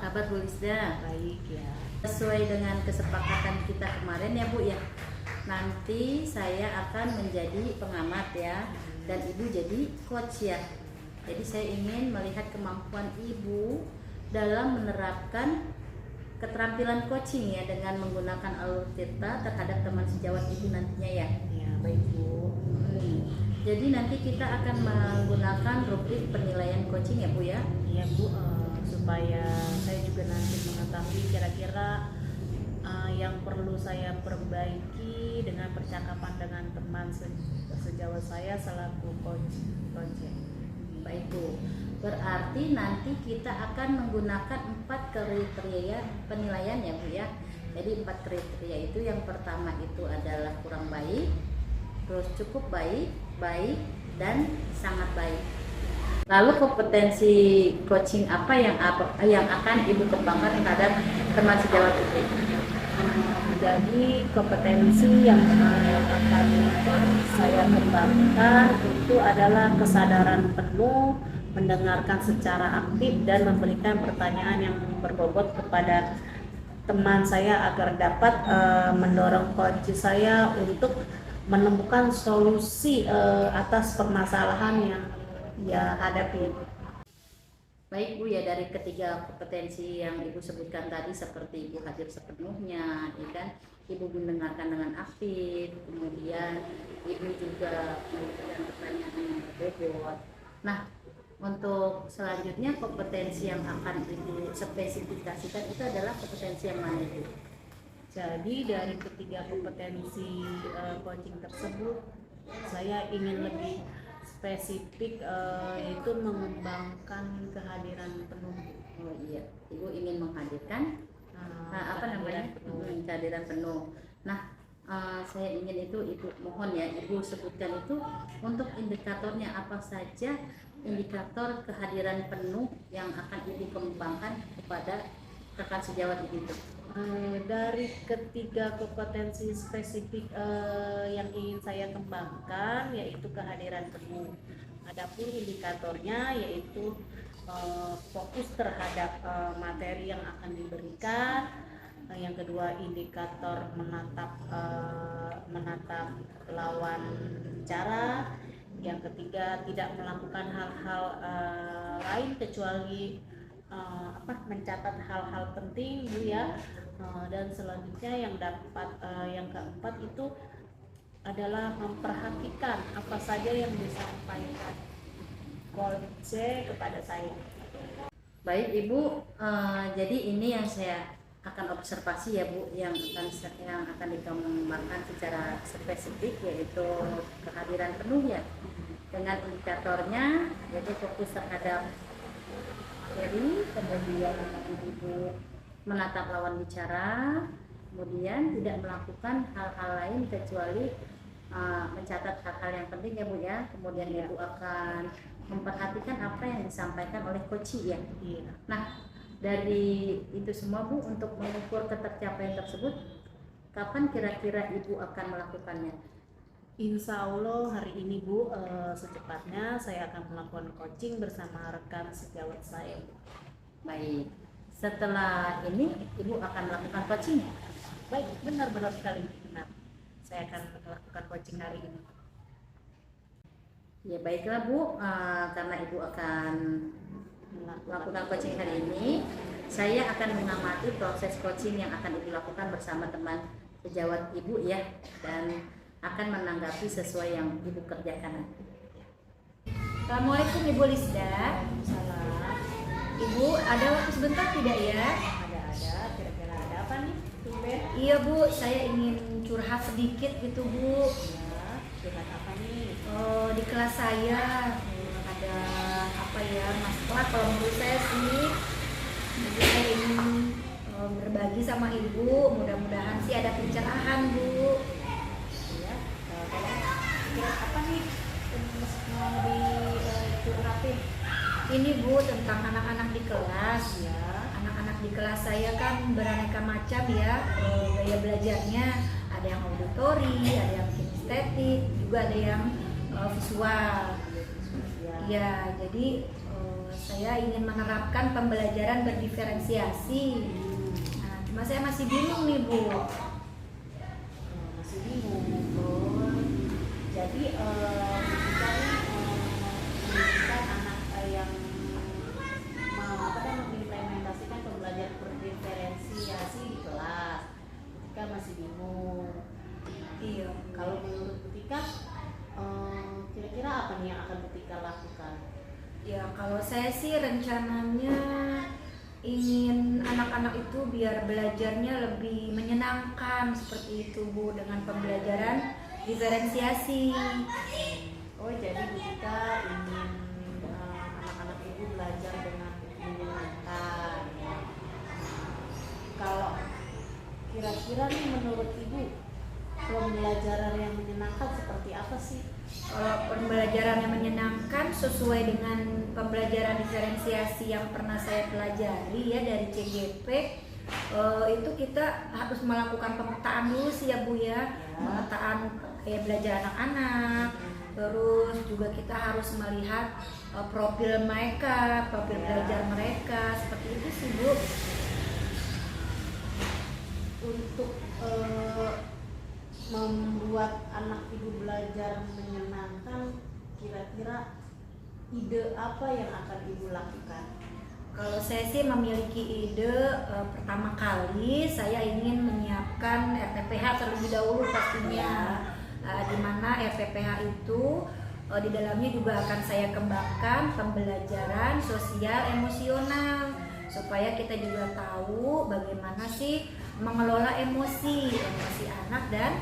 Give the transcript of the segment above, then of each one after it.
kabar Bu Lisda? Baik ya. Sesuai dengan kesepakatan kita kemarin ya Bu ya. Nanti saya akan menjadi pengamat ya, dan Ibu jadi coach ya. Jadi saya ingin melihat kemampuan Ibu dalam menerapkan keterampilan coaching ya, dengan menggunakan alur tirta terhadap teman sejawat Ibu nantinya ya. Ya, baik Bu. Jadi nanti kita akan menggunakan rubrik penilaian coaching ya Bu ya. Iya Bu, supaya saya juga nanti mengetahui kira-kira yang perlu saya perbaiki dengan percakapan dengan teman sejawat saya selaku coach. Baik Bu, berarti nanti kita akan menggunakan 4 kriteria penilaian ya Bu ya. Jadi 4 kriteria itu, yang pertama itu adalah kurang baik, terus cukup baik, baik, dan sangat baik. Lalu kompetensi coaching apa yang akan Ibu kembangkan terhadap teman sejawat Ibu? Jadi kompetensi yang akan saya kembangkan itu adalah kesadaran penuh, mendengarkan secara aktif, dan memberikan pertanyaan yang berbobot kepada teman saya agar dapat mendorong coach saya untuk menemukan solusi atas permasalahan yang dia hadapi. Baik Bu ya, dari ketiga kompetensi yang Ibu sebutkan tadi, seperti Ibu hadir sepenuhnya, ya kan? Ibu mendengarkan dengan aktif, kemudian Ibu juga memberikan pertanyaan yang berbobot. Nah, untuk selanjutnya kompetensi yang akan Ibu spesifikasikan itu adalah kompetensi yang mana Ibu? Jadi dari ketiga kompetensi coaching tersebut, saya ingin lebih spesifik, yaitu mengembangkan kehadiran penuh. Oh iya, Ibu ingin menghadirkan kehadiran penuh. Nah, saya ingin itu Ibu mohon ya, Ibu sebutkan itu untuk indikatornya apa saja, indikator kehadiran penuh yang akan Ibu kembangkan kepada rekan sejawat Ibu itu. Dari ketiga kompetensi spesifik yang ingin saya kembangkan, yaitu kehadiran penuh. Adapun indikatornya yaitu fokus terhadap materi yang akan diberikan. Yang kedua, indikator menatap lawan bicara. Yang ketiga, tidak melakukan hal-hal lain kecuali mencatat hal-hal penting Bu ya. Dan selanjutnya yang keempat itu adalah memperhatikan apa saja yang disampaikan coach kepada saya. Baik Ibu, jadi ini yang saya akan observasi ya Bu, yang akan dikembangkan secara spesifik, yaitu kehadiran penuh ya, dengan indikatornya yaitu fokus terhadap materi, kemudian Ibu menatap lawan bicara, kemudian tidak melakukan hal-hal lain kecuali mencatat hal-hal yang penting ya Bu ya. Kemudian Ibu akan memperhatikan apa yang disampaikan oleh coach ya. Nah, dari itu semua Bu, untuk mengukur ketercapaian tersebut, kapan kira-kira Ibu akan melakukannya? Insya Allah hari ini Bu, secepatnya saya akan melakukan coaching bersama rekan sejawat saya Bu. Baik, setelah ini Ibu akan melakukan coaching? Baik, benar-benar sekali. Benar. Saya akan melakukan coaching hari ini. Ya baiklah Bu, karena Ibu akan melakukan coaching hari ini, saya akan mengamati proses coaching yang akan Ibu lakukan bersama teman sejawat Ibu ya, dan akan menanggapi sesuai yang Ibu kerjakan. Assalamualaikum Ibu Lisda. Salam. Ibu ada waktu sebentar tidak ya? Ada. Kira-kira ada apa nih? Tumben. Iya Bu, saya ingin curhat sedikit gitu Bu. Ya, curhat apa nih? Di kelas saya ada masalah kalau menurut saya sih. Jadi saya ingin berbagi sama Ibu, mudah-mudahan sih ada pencerahan Bu. Ya, kira apa nih mau dicurhatin? Ini Bu tentang anak-anak di kelas. Ya. Anak-anak di kelas saya kan beraneka macam ya, gaya belajarnya. Ada yang auditori, ada yang kinestetik, juga ada yang visual. Ya, jadi saya saya ingin menerapkan pembelajaran berdiferensiasi. Nah, cuma saya masih bingung nih Bu. Masih bingung. Oh, jadi kita mendidikan anak yang mau apa kan mengimplementasikan pembelajaran berdiferensiasi di kelas. Kita masih bingung. Iya. Kalau menurut Butika, kira-kira apa nih yang akan Butika lakukan? Ya kalau saya sih rencananya ingin anak-anak itu biar belajarnya lebih menyenangkan seperti itu Bu, dengan pembelajaran diferensiasi. Oh, jadi Butika ingin anak-anak ibu belajar dengan menyenangkan. Ya. Kalau kira-kira nih menurut ibu pembelajaran yang menyenangkan seperti apa sih? Kalau pembelajaran yang menyenangkan sesuai dengan pembelajaran diferensiasi yang pernah saya pelajari ya dari CGP, itu kita harus melakukan pemetaan dulu sih ya Bu ya, pemetaan kayak belajar anak-anak, terus juga kita harus melihat profil mereka, profil belajar mereka, seperti itu sih Bu. Untuk membuat anak ibu belajar menyenangkan, kira-kira ide apa yang akan ibu lakukan? Kalau saya sih memiliki ide, pertama kali saya ingin menyiapkan RPPH terlebih dahulu pastinya, di mana RPPH itu di dalamnya juga akan saya kembangkan pembelajaran sosial emosional supaya kita juga tahu bagaimana sih mengelola emosi anak dan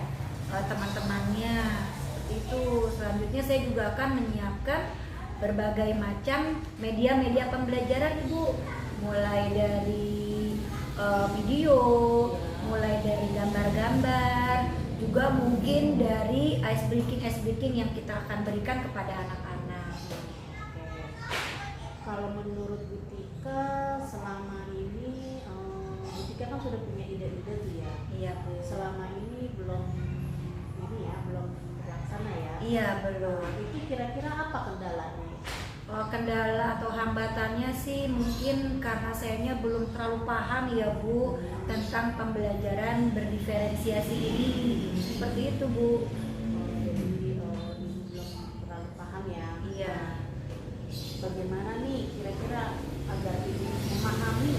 teman-temannya seperti itu. Selanjutnya saya juga akan menyiapkan berbagai macam media-media pembelajaran Ibu, mulai dari video, mulai dari gambar-gambar, juga mungkin dari ice breaking yang kita akan berikan kepada anak-anak. Kalau menurut Butika selama ini, Butika kan sudah punya ide-ide tuh ya. Iya Bu. Selama ini belum terlaksana ya. Iya belum. Itu kira-kira apa kendalanya? Kendala atau hambatannya sih mungkin karena sayanya belum terlalu paham ya Bu tentang pembelajaran berdiferensiasi ini, seperti itu Bu. Jadi ibu belum terlalu paham ya. Iya. Bagaimana nih kira-kira agar ibu memahami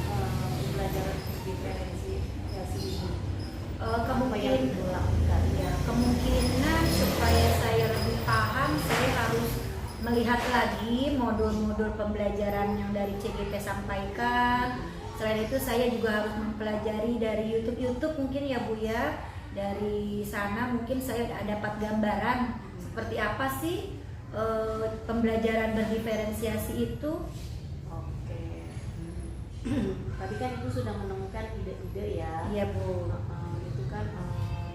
pembelajaran diferensiasi ini? Apa yang ibu lakukan? Ya, kemungkinan supaya saya lebih paham, saya harus melihat lagi modul-modul pembelajaran yang dari CGP sampaikan. Selain itu saya juga harus mempelajari dari YouTube mungkin ya Bu ya. Dari sana mungkin saya dapat gambaran seperti apa sih pembelajaran berdiferensiasi itu. Oke. Tadi kan ibu sudah menemukan ide-ide ya. Iya Bu. Itu kan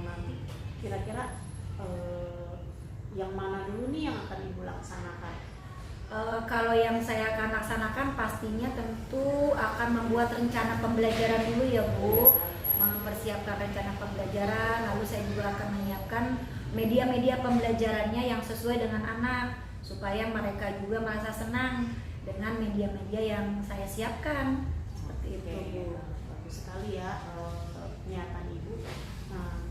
nanti kira-kira yang mana dulu nih yang akan ibu laksanakan? Kalau yang saya akan laksanakan pastinya tentu akan membuat rencana pembelajaran dulu ya Bu, mempersiapkan rencana pembelajaran, lalu saya juga akan menyiapkan media-media pembelajarannya yang sesuai dengan anak supaya mereka juga merasa senang dengan media-media yang saya siapkan. Seperti itu Bu. Bagus sekali ya niatan ibu. Nah,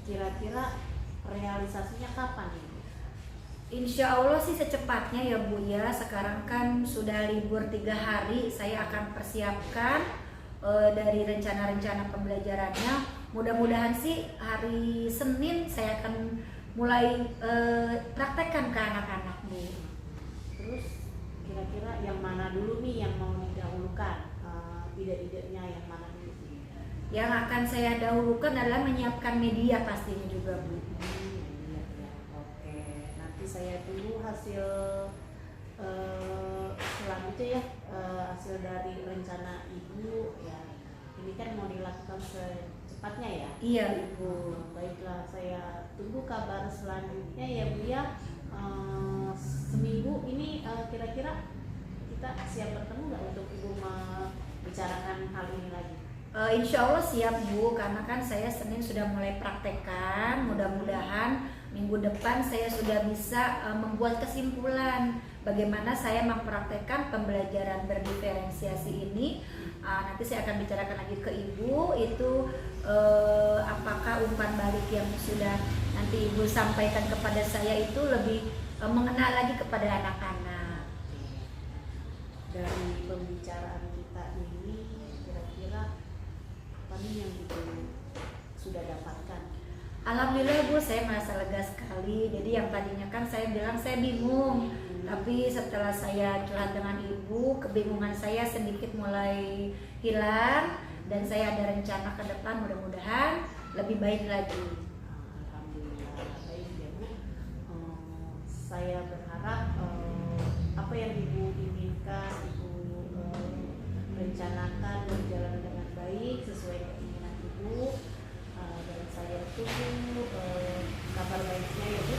kira-kira realisasinya kapan ibu? Insya Allah sih secepatnya ya Bu ya. Sekarang kan sudah libur 3 hari, saya akan persiapkan dari rencana-rencana pembelajarannya. Mudah-mudahan sih hari Senin saya akan mulai praktekkan ke anak-anak Bu. Terus kira-kira yang mana dulu nih yang mau didahulukan? Ide-idenya yang mana dulu? Yang akan saya dahulukan adalah menyiapkan media pastinya juga Bu. Oke, nanti saya tunggu hasil selanjutnya ya, hasil dari rencana ibu ya. Ini kan mau dilakukan secepatnya ya. Iya Ibu. Baiklah, saya tunggu kabar selanjutnya ya Bu ya. Seminggu ini kira-kira kita siap bertemu nggak untuk ibu membicarakan hal ini lagi? Insya Allah siap Bu, karena kan saya Senin sudah mulai praktekkan. Mudah-mudahan minggu depan saya sudah bisa membuat kesimpulan bagaimana saya mempraktekkan pembelajaran berdiferensiasi ini. Nanti saya akan bicarakan lagi ke Ibu itu apakah umpan balik yang sudah nanti Ibu sampaikan kepada saya itu lebih mengenal lagi kepada anak-anak. Dari pembicaraan kita ini kira-kira apa nih yang Ibu sudah dapatkan? Alhamdulillah Bu, saya merasa lega sekali. Jadi yang tadinya kan saya bilang saya bingung, tapi setelah saya curhat dengan Ibu, kebingungan saya sedikit mulai hilang dan saya ada rencana ke depan mudah-mudahan lebih baik lagi. Alhamdulillah baik ya Bu. Saya berharap apa yang Ibu inginkan, Ibu rencanakan berjalan dengan baik sesuai keinginan Ibu. Dan saya tunggu kabar baiknya ya Bu.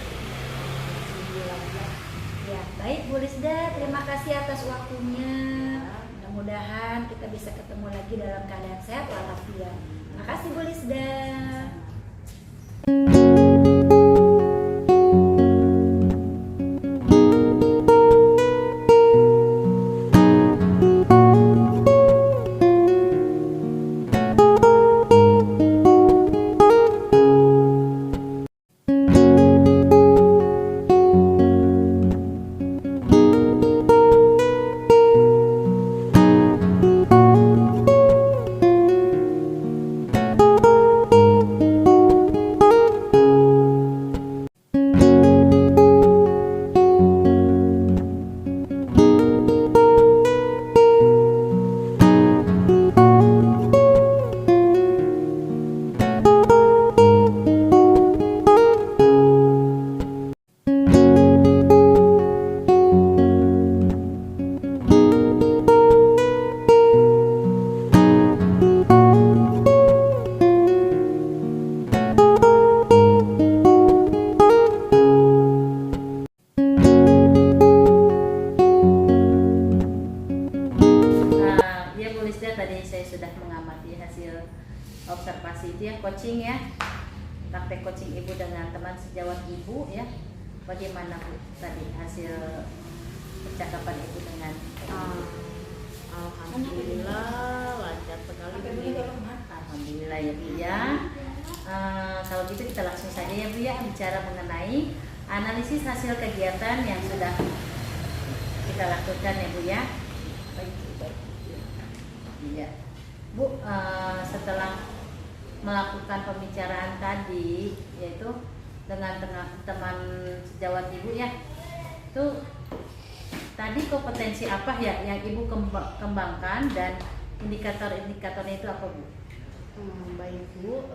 Ya, baik Bu Lisda, terima kasih atas waktunya. Mudah-mudahan kita bisa ketemu lagi dalam keadaan sehat walafiat. Terima kasih Bu Lisda. Ya Bu Lisda, tadi saya sudah mengamati hasil observasi itu ya, coaching ya, praktek coaching Ibu dengan teman sejawat Ibu ya. Bagaimana Bu tadi hasil percakapan Ibu dengan Alhamdulillah lancar sekali Bu. Alhamdulillah ya Bu ya. Kalau gitu kita langsung saja ya Bu ya, bicara mengenai analisis hasil kegiatan yang sudah kita lakukan ya Bu ya. Iya Bu, setelah melakukan pembicaraan tadi yaitu dengan teman sejawat Ibu ya, itu tadi kompetensi apa ya yang Ibu kembangkan dan indikator-indikatornya itu apa Bu? Baik Bu,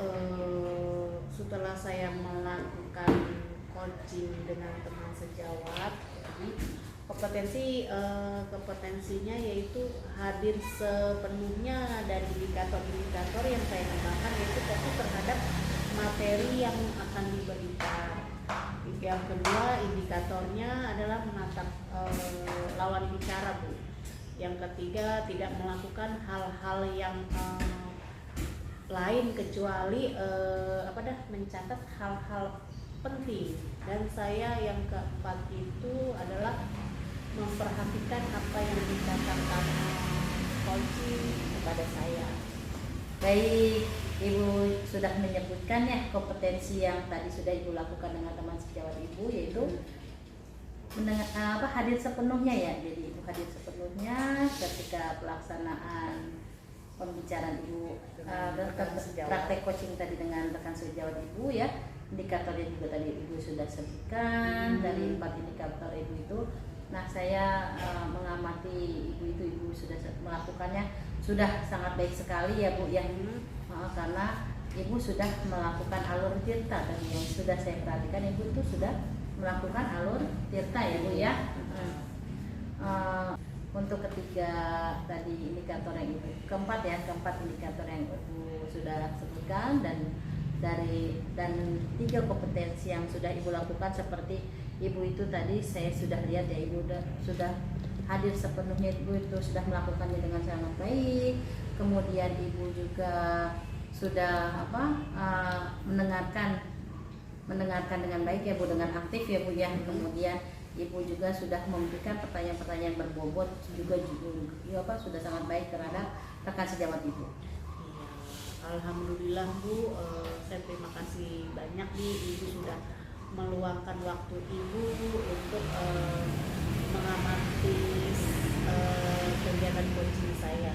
setelah saya melakukan coaching dengan teman sejawat, jadi kompetensinya yaitu hadir sepenuhnya dan indikator-indikator yang saya kembangkan yaitu fokus terhadap materi yang akan diberikan. Yang kedua indikatornya adalah menatap lawan bicara Bu. Yang ketiga tidak melakukan hal-hal yang lain kecuali mencatat hal-hal penting. Dan saya yang keempat itu adalah memperhatikan apa yang dicatatkan coaching kepada saya. Baik, Ibu sudah menyebutkan ya kompetensi yang tadi sudah Ibu lakukan dengan teman sejawat Ibu, yaitu hadir sepenuhnya ya. Jadi Ibu hadir sepenuhnya ketika pelaksanaan pembicaraan Ibu praktek coaching tadi dengan rekan sejawat Ibu ya. Indikatornya juga tadi Ibu sudah sebutkan dari 4 indikator Ibu itu. Nah, saya mengamati Ibu sudah melakukannya sudah sangat baik sekali ya Bu ya. Karena Ibu sudah melakukan alur tirta tadi yang sudah saya perhatikan, Ibu itu sudah melakukan alur tirta ya Bu ya. Untuk ketiga tadi indikator yang Ibu keempat indikator yang Ibu sudah sebutkan dan 3 kompetensi yang sudah Ibu lakukan seperti Ibu itu tadi saya sudah lihat ya, Ibu sudah hadir sepenuhnya, Ibu itu sudah melakukannya dengan sangat baik. Kemudian Ibu juga sudah mendengarkan dengan baik ya Bu, dengan aktif ya Bu ya. Kemudian Ibu juga sudah memberikan pertanyaan-pertanyaan berbobot juga sudah sangat baik terhadap rekan sejawat Ibu. Iya, alhamdulillah Bu, saya terima kasih banyak nih Ibu sudah meluangkan waktu Ibu untuk mengamati kegiatan coaching saya.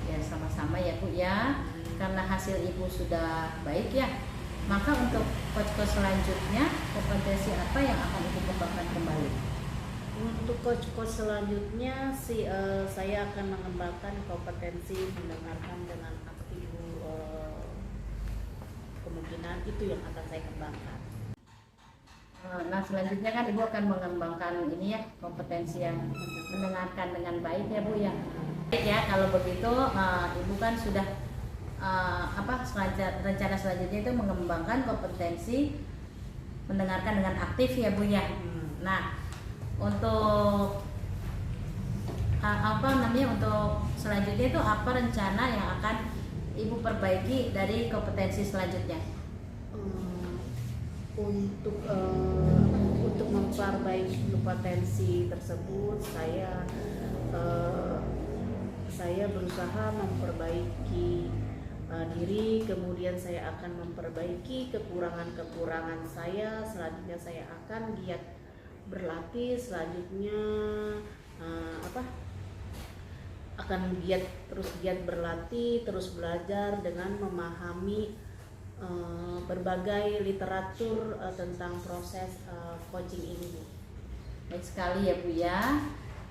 Ya sama-sama ya Bu ya, karena hasil Ibu sudah baik ya, maka untuk coach-coach selanjutnya kompetensi apa yang akan Ibu kembangkan kembali? Untuk coach-coach selanjutnya sih saya akan mengembangkan kompetensi mendengarkan dengan aktif. Kemungkinan itu yang akan saya kembangkan. Nah selanjutnya kan Ibu akan mengembangkan ini ya, kompetensi yang mendengarkan dengan baik ya Bu ya. Baik ya, kalau begitu Ibu kan sudah rencana selanjutnya itu mengembangkan kompetensi mendengarkan dengan aktif ya Bu ya. Nah untuk untuk selanjutnya itu apa rencana yang akan Ibu perbaiki dari kompetensi selanjutnya? Untuk memperbaiki kompetensi tersebut saya berusaha memperbaiki diri, kemudian saya akan memperbaiki kekurangan-kekurangan saya. Selanjutnya saya akan giat berlatih, selanjutnya akan giat berlatih, terus belajar dengan memahami berbagai literatur tentang proses coaching ini. Baik sekali ya Bu ya.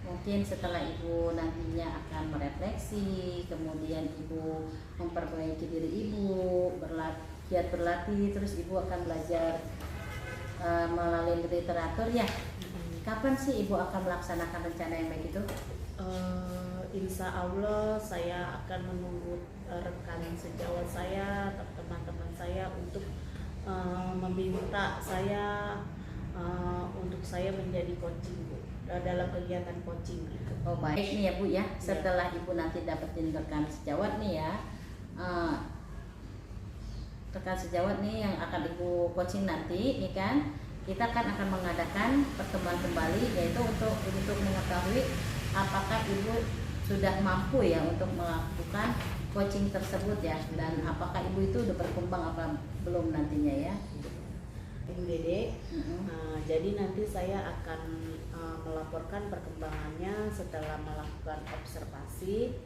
Mungkin setelah Ibu nantinya akan merefleksi, kemudian Ibu memperbaiki diri Ibu, giat berlatih, terus Ibu akan belajar melalui literatur ya. Kapan sih Ibu akan melaksanakan rencana yang baik itu? Insya Allah saya akan menunggu rekan sejawat saya, teman-teman saya untuk meminta saya untuk saya menjadi coaching Bu, dalam kegiatan coaching gitu. Oh baik nih ya Bu ya. Setelah Ibu nanti dapetin rekan sejawat nih ya, rekan sejawat nih yang akan Ibu coaching nanti nih kan, kita akan mengadakan pertemuan kembali, yaitu untuk mengetahui apakah Ibu sudah mampu ya untuk melakukan coaching tersebut ya, dan apakah Ibu itu udah berkembang apa belum nantinya ya. Ibu Dede, jadi nanti saya akan melaporkan perkembangannya setelah melakukan observasi.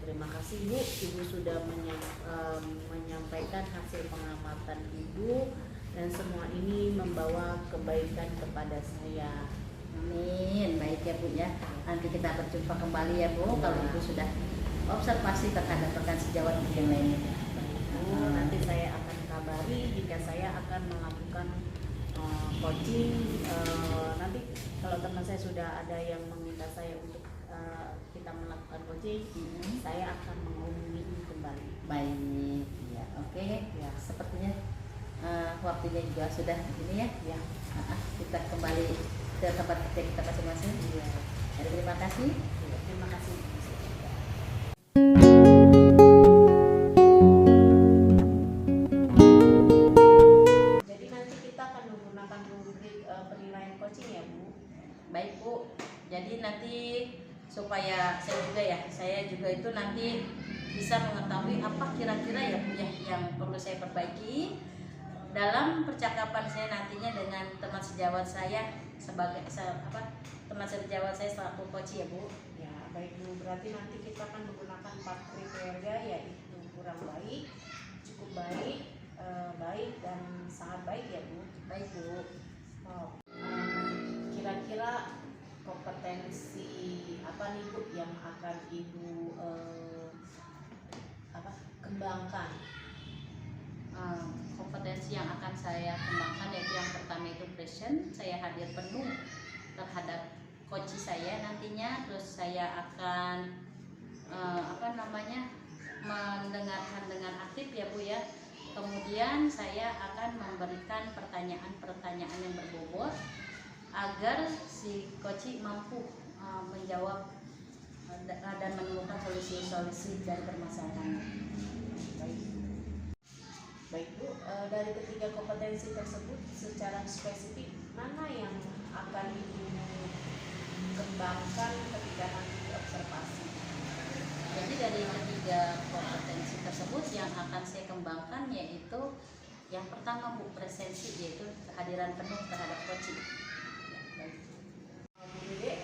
Terima kasih Bu, Ibu sudah menyampaikan hasil pengamatan Ibu, dan semua ini membawa kebaikan kepada saya. Amin. Baik ya Bu ya. Nanti kita berjumpa kembali ya Bu kalau Ibu sudah observasi terhadap rekan sejawat yang lainnya. Nanti saya akan kabari jika saya akan melakukan coaching. Nanti kalau teman saya sudah ada yang meminta saya untuk kita melakukan coaching, saya akan menghubungi kembali. Baik ya, oke ya, sepertinya waktunya juga sudah ini ya. Ya. Kita kembali ke tempat kerja kita masing-masing. Ya. Terima kasih. Terima kasih. Jadi nanti kita akan menggunakan rubrik penilaian coaching ya Bu. Baik Bu. Jadi nanti supaya saya juga itu nanti bisa mengetahui apa kira-kira ya Bu ya yang perlu saya perbaiki dalam percakapan saya nantinya dengan teman sejawat saya sebagai teman sejawat saya selaku coach ya Bu. Ya, baik Bu. Berarti nanti kita akan menggunakan 4 kriteria, yaitu kurang baik, cukup baik, baik, dan sangat baik ya Bu. Baik Bu. Kira-kira kompetensi apa nih Bu yang akan Ibu kembangkan? Kompetensi yang akan saya kembangkan yaitu yang pertama itu present, saya hadir penuh terhadap coach saya nantinya, terus saya akan mendengarkan dengan aktif ya Bu ya. Kemudian saya akan memberikan pertanyaan-pertanyaan yang berbobot agar si coach mampu menjawab dan menemukan solusi-solusi dari permasalahan. Baik Bu, dari ketiga kompetensi tersebut secara spesifik mana yang akan ibu kembangkan ketika nanti observasi? Jadi dari ketiga kompetensi tersebut yang akan saya kembangkan yaitu yang pertama Bu, presensi, yaitu kehadiran penuh terhadap coaching. Bu Dede,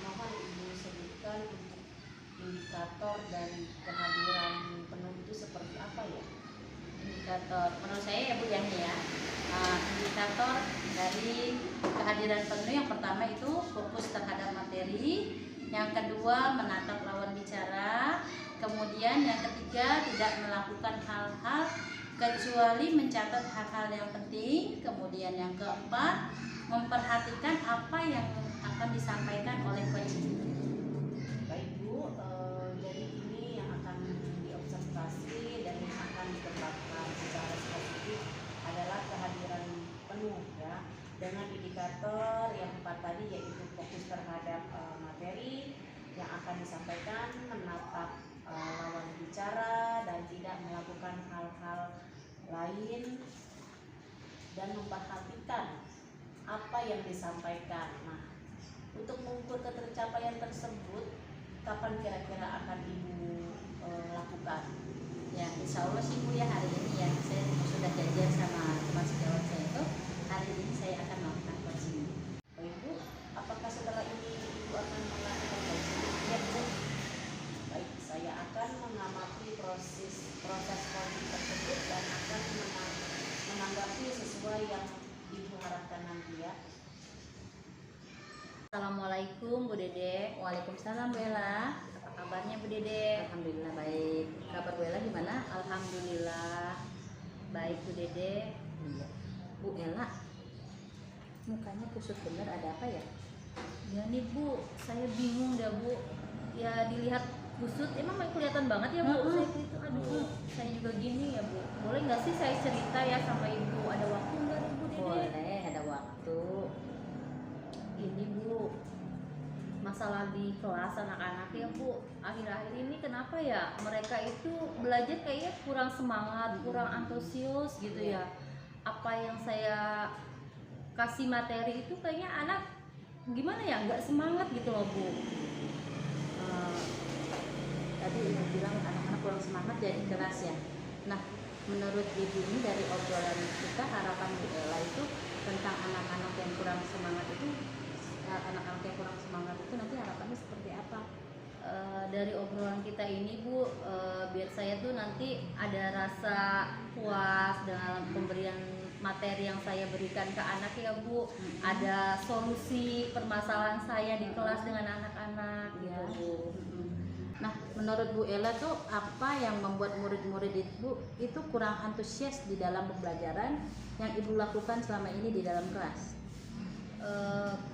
mohon ibu sebutkan untuk indikator dari kehadiran penuh itu seperti apa ya? Indikator menurut saya ya Bu yang ini ya, indikator dari kehadiran penuh yang pertama itu fokus terhadap materi, yang kedua menatap lawan bicara, kemudian yang ketiga tidak melakukan hal-hal kecuali mencatat hal-hal yang penting, kemudian yang keempat memperhatikan apa yang akan disampaikan oleh coach. Baik Bu, jadi ini yang akan diobservasi dan yang akan dikembangkan secara spesifik adalah kehadiran penuh ya, dengan indikator yang 4 tadi, yaitu fokus terhadap materi yang akan disampaikan, menatap lawan bicara dan tidak melakukan hal-hal lain, dan memperhatikan apa yang disampaikan. Nah, untuk mengukur ketercapaian tersebut, kapan kira-kira akan ibu lakukan? Ya insya Allah sih Bu ya, hari ini ya saya sudah janjian sama teman sejawat saya itu hari ini saya akan melakukan coaching. Baik Bu, apakah setelah ini ibu akan melakukan coaching? Ya Bu. Baik, saya akan mengamati proses coaching tersebut dan akan menanggapi sesuai yang ibu harapkan nanti ya. Assalamualaikum Bu Dede. Waalaikumsalam Bu Ella. Apa kabarnya Bu Dede? Alhamdulillah baik. Kabar Bu Ella gimana? Alhamdulillah baik Bu Dede. Iya. Bu Ella, mukanya kusut bener, ada apa ya? Ya nih Bu, saya bingung dah Bu. Ya dilihat kusut, emang kelihatan banget ya Bu. Saya gitu, aduh, saya juga gini ya Bu. Boleh nggak sih saya cerita ya sama Ibu? Ada waktu nggak nih Bu Dede? Boleh, ada waktu. Ini Bu, masalah di kelas anak-anak ya Bu. Akhir-akhir ini kenapa ya mereka itu belajar kayaknya kurang semangat, kurang antusias gitu ya. Apa yang saya kasih materi itu kayaknya anak gimana ya, nggak semangat gitu loh Bu. Tadi Ibu bilang anak-anak kurang semangat jadi keras ya. Nah, menurut Ibu ini dari obrolan kita, harapan Bu Ella itu tentang anak-anak yang kurang semangat itu, nanti harapannya seperti apa? Dari obrolan kita ini Bu, biar saya tuh nanti ada rasa puas dengan pemberian materi yang saya berikan ke anak ya Bu. Ada solusi permasalahan saya di kelas dengan anak-anak gitu Bu. Nah, menurut Bu Ella tuh apa yang membuat murid-murid Ibu itu kurang antusias di dalam pembelajaran yang Ibu lakukan selama ini di dalam kelas?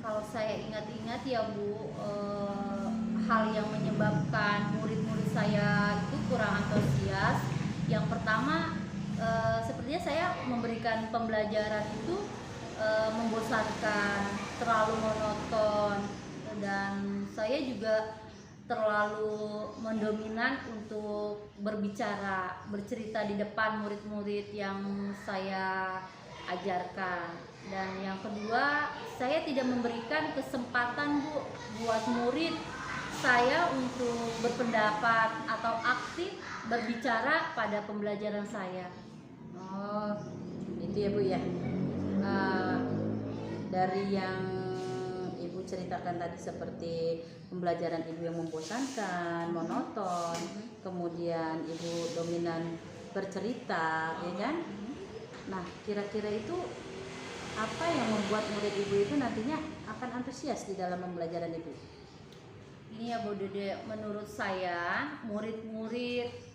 Kalau saya ingat-ingat ya Bu, hal yang menyebabkan murid-murid saya itu kurang antusias, yang pertama sepertinya saya memberikan pembelajaran itu membosankan, terlalu monoton, dan saya juga terlalu mendominan untuk bercerita di depan murid-murid yang saya ajarkan. Dan yang kedua, saya tidak memberikan kesempatan Bu buat murid saya untuk berpendapat atau aktif berbicara pada pembelajaran saya. Oh, itu ya Bu ya. Dari yang Ibu ceritakan tadi seperti pembelajaran Ibu yang membosankan, monoton, kemudian Ibu dominan bercerita, ya kan? Nah, kira-kira itu apa yang membuat murid Ibu itu nantinya akan antusias di dalam pembelajaran Ibu? Ini ya Bu Dede, menurut saya murid-murid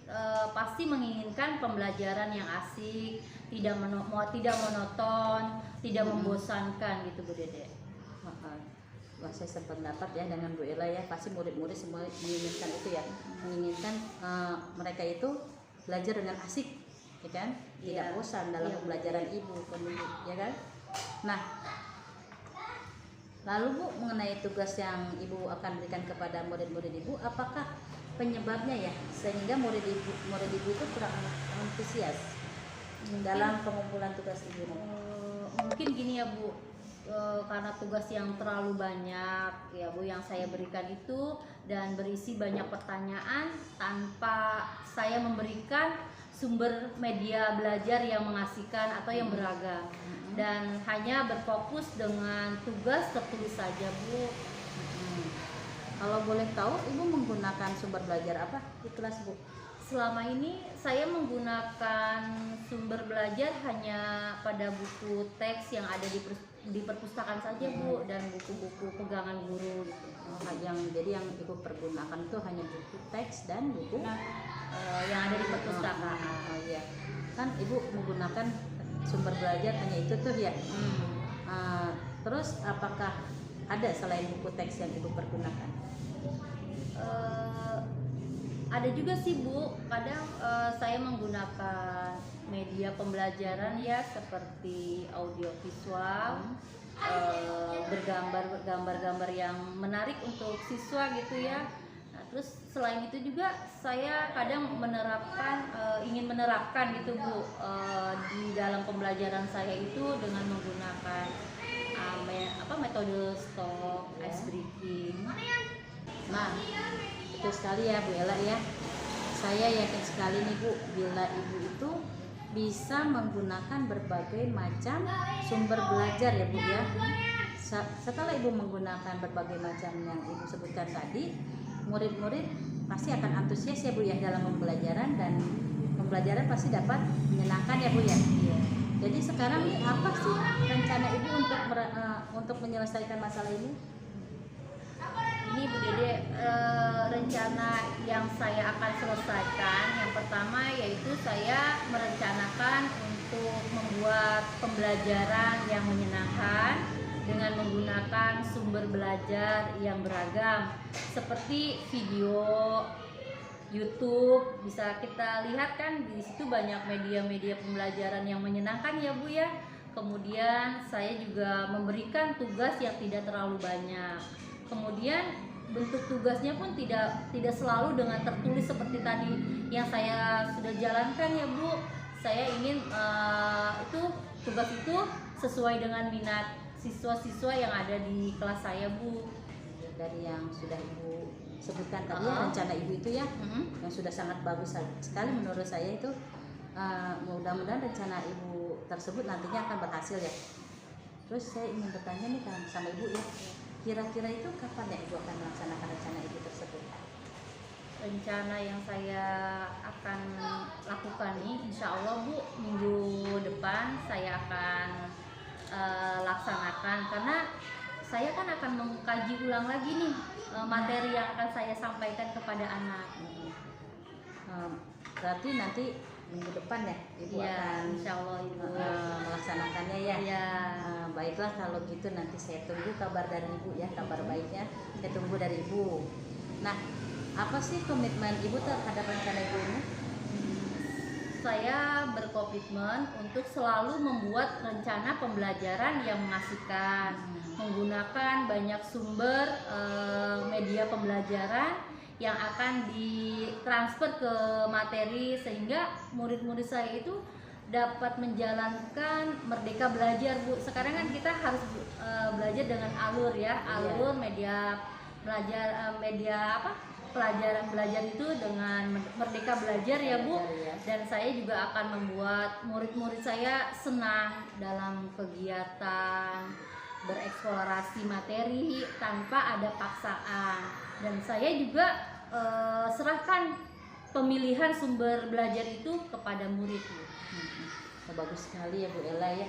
pasti menginginkan pembelajaran yang asik, tidak monoton, tidak membosankan gitu Bu Dede. Wah, saya sependapat ya dengan Bu Ella ya, pasti murid-murid semua menginginkan itu ya, menginginkan mereka itu belajar dengan asik, ya kan? Tidak bosan dalam pembelajaran Ibu, ya kan? Nah, lalu Bu, mengenai tugas yang Ibu akan berikan kepada murid-murid Ibu, apakah penyebabnya ya sehingga murid Ibu itu kurang antusias dalam pengumpulan tugas Ibu? Mungkin gini ya Bu, karena tugas yang terlalu banyak ya Bu yang saya berikan itu, dan berisi banyak pertanyaan tanpa saya memberikan sumber media belajar yang mengasihkan atau yang beragam, dan hanya berfokus dengan tugas tertulis saja Bu. Kalau boleh tahu Ibu menggunakan sumber belajar apa di kelas Bu? Selama ini saya menggunakan sumber belajar hanya pada buku teks yang ada di perpustakaan saja Bu, dan buku-buku pegangan guru gitu. Jadi yang Ibu pergunakan itu hanya buku teks dan buku Yang ada di perpustakaan. Oh iya, kan Ibu menggunakan sumber belajar hanya itu tuh ya. Terus apakah ada selain buku teks yang Ibu pergunakan? Ada juga sih Bu, kadang saya menggunakan media pembelajaran ya seperti audio visual, gambar-gambar yang menarik untuk siswa gitu ya. Nah, terus selain itu juga saya kadang ingin menerapkan gitu Bu, di dalam pembelajaran saya itu dengan menggunakan metode stop, ice breaking. Nah, betul sekali ya Bu Ella ya. Saya yakin sekali nih Bu, bila Ibu itu bisa menggunakan berbagai macam sumber belajar ya Bu ya. Setelah Ibu menggunakan berbagai macam yang Ibu sebutkan tadi, murid-murid pasti akan antusias ya Bu ya dalam pembelajaran, dan pembelajaran pasti dapat menyenangkan ya Bu ya. Jadi sekarang nih apa sih rencana Ibu untuk menyelesaikan masalah ini? Ini Bu Dede, rencana yang saya akan selesaikan yang pertama yaitu saya merencanakan untuk membuat pembelajaran yang menyenangkan dengan menggunakan sumber belajar yang beragam seperti video, YouTube. Bisa kita lihat kan di situ banyak media-media pembelajaran yang menyenangkan ya Bu ya. Kemudian saya juga memberikan tugas yang tidak terlalu banyak. Kemudian bentuk tugasnya pun tidak selalu dengan tertulis seperti tadi yang saya sudah jalankan ya Bu. Saya ingin tugas itu sesuai dengan minat siswa-siswa yang ada di kelas saya Bu. Dari yang sudah Ibu sebutkan tadi ya, rencana Ibu itu ya, yang sudah sangat bagus sekali menurut saya itu. Mudah-mudahan rencana Ibu tersebut nantinya akan berhasil ya. Terus saya ingin bertanya nih sama Ibu ya, kira-kira itu kapan ya Ibu akan melaksanakan rencana Ibu tersebut? Rencana yang saya akan lakukan nih insya Allah Bu, minggu depan saya akan laksanakan, karena saya kan akan mengkaji ulang lagi nih materi yang akan saya sampaikan kepada anak. Berarti nanti minggu depan ya Ibu akan insya Allah Ibu melaksanakannya ya. Ya. Baiklah kalau gitu nanti saya tunggu kabar dari Ibu ya, kabar baiknya saya tunggu dari Ibu. Nah, apa sih komitmen Ibu terhadap rencana Ibu ini? Saya berkomitmen untuk selalu membuat rencana pembelajaran yang mengasihkan, menggunakan banyak sumber media pembelajaran yang akan ditransfer ke materi sehingga murid-murid saya itu dapat menjalankan merdeka belajar Bu. Sekarang kan kita harus belajar dengan alur ya, alur media belajar pelajaran belajar itu dengan merdeka belajar ya Bu. Dan saya juga akan membuat murid-murid saya senang dalam kegiatan bereksplorasi materi tanpa ada paksaan. Dan saya juga serahkan pemilihan sumber belajar itu kepada murid. Bagus sekali ya Bu Ella ya.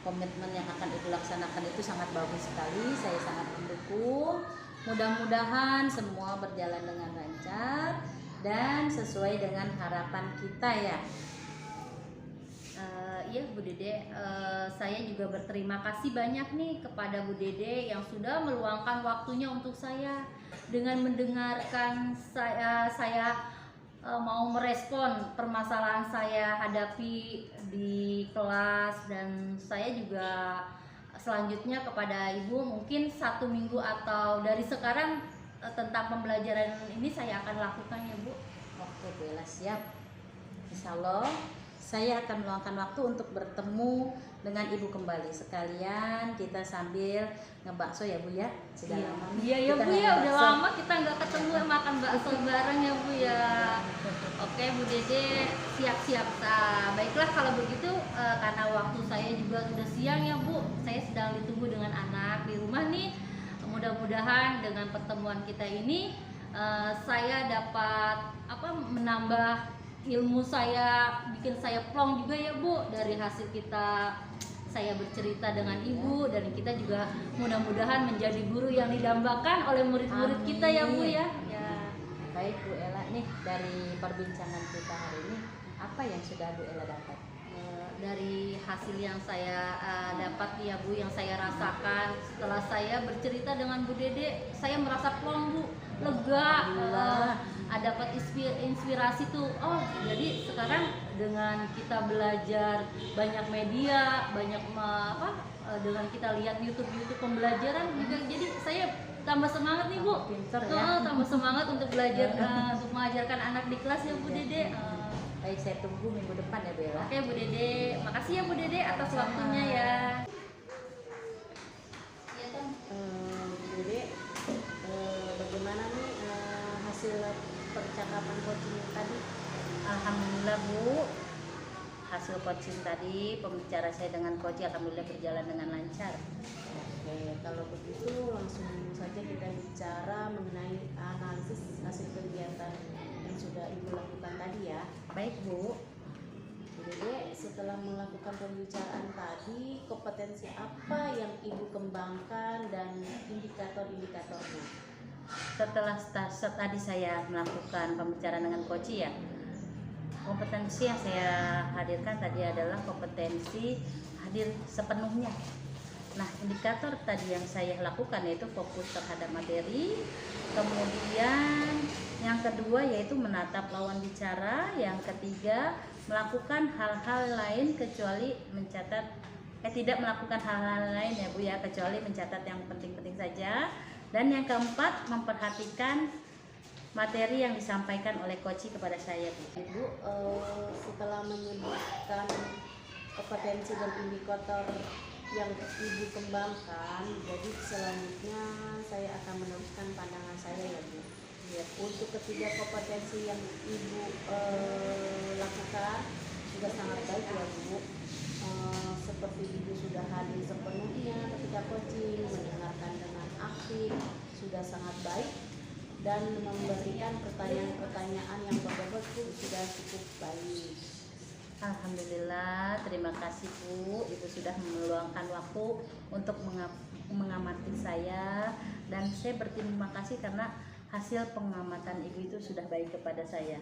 Komitmen yang akan Ibu laksanakan itu sangat bagus sekali. Saya sangat mendukung. Mudah-mudahan semua berjalan dengan lancar dan sesuai dengan harapan kita ya. Iya Bu Dede, saya juga berterima kasih banyak nih kepada Bu Dede yang sudah meluangkan waktunya untuk saya. Dengan mendengarkan saya mau merespon permasalahan saya hadapi di kelas, dan saya juga selanjutnya kepada Ibu mungkin 1 minggu atau dari sekarang tentang pembelajaran ini saya akan lakukan ya Bu. Oke Bu Ella, siap. Insya Allah saya akan meluangkan waktu untuk bertemu dengan ibu kembali. Sekalian kita sambil ngebakso ya Bu ya. Sudah lama nih Iya ya kita Bu nggak ya, udah ngebakso. lama kita nggak ketemu makan bakso bareng ya Bu ya. Oke Bu Dede, siap-siap. Baiklah kalau begitu, karena waktu saya juga sudah siang ya Bu, saya sedang ditunggu dengan anak di rumah nih. Mudah-mudahan dengan pertemuan kita ini saya dapat menambah ilmu saya, bikin saya plong juga ya Bu dari hasil kita saya bercerita dengan ibu, dan kita juga mudah-mudahan menjadi guru yang didambakan oleh murid-murid kita ya Bu ya. Ya. Baik Bu Ella, nih dari perbincangan kita hari ini apa yang sudah Bu Ella dapat? Dari hasil yang saya dapat ya Bu, yang saya rasakan setelah saya bercerita dengan Bu Dede, saya merasa plong Bu, lega, dapat inspirasi tuh. Oh jadi sekarang dengan kita belajar banyak media, banyak dengan kita lihat YouTube pembelajaran juga, jadi saya tambah semangat nih Bu, Pinter ya. tambah semangat untuk belajar, untuk mengajarkan anak di kelas ya Bu Dede. Baik, saya tunggu minggu depan ya Bu Ella. Oke Bu Dede, makasih ya Bu Dede atas waktunya ya. Dede, bagaimana nih hasil percakapan coaching tadi? Alhamdulillah Bu, hasil coaching tadi, pembicara saya dengan coach alhamdulillah berjalan dengan lancar. Oke, kalau begitu langsung saja kita bicara mengenai analisis hasil kegiatan yang sudah Ibu lakukan tadi ya. Baik Bu. Dede, setelah melakukan pembicaraan tadi, kompetensi apa yang Ibu kembangkan dan indikator-indikatornya? Setelah tadi saya melakukan pembicaraan dengan coach ya, kompetensi yang saya hadirkan tadi adalah kompetensi hadir sepenuhnya. Nah, indikator tadi yang saya lakukan yaitu fokus terhadap materi, kemudian yang kedua yaitu menatap lawan bicara, yang ketiga melakukan hal-hal lain kecuali tidak melakukan hal-hal lain ya Bu ya, kecuali mencatat yang penting-penting saja, dan yang keempat memperhatikan materi yang disampaikan oleh coach kepada saya Bu. Ibu, setelah menyebutkan kompetensi dan indikator yang Ibu kembangkan, jadi selanjutnya saya akan meneruskan pandangan saya ya Bu. Ya, untuk ketiga kompetensi yang Ibu lakukan sudah sangat baik ya Bu. Seperti Ibu sudah hadir sepenuhnya ketika coaching, mendengarkan dengan aktif, sudah sangat baik, dan memberikan pertanyaan-pertanyaan yang berbobot sudah cukup baik. Alhamdulillah, terima kasih Bu, Ibu sudah meluangkan waktu untuk mengamati saya, dan saya berterima kasih karena hasil pengamatan Ibu itu sudah baik kepada saya.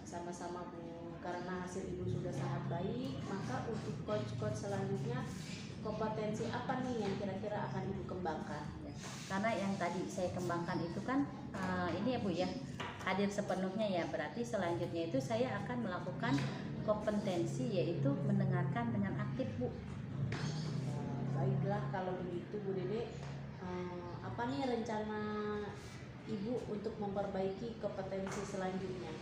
Sama-sama Bu, karena hasil Ibu sudah sangat baik, maka untuk coach-coach selanjutnya kompetensi apa nih yang kira-kira akan Ibu kembangkan? Ya, karena yang tadi saya kembangkan itu kan ini ya Bu ya, hadir sepenuhnya ya, berarti selanjutnya itu saya akan melakukan kompetensi yaitu mendengarkan dengan aktif Bu. Baiklah kalau begitu Bu Dede, apa nih rencana Ibu untuk memperbaiki kompetensi selanjutnya?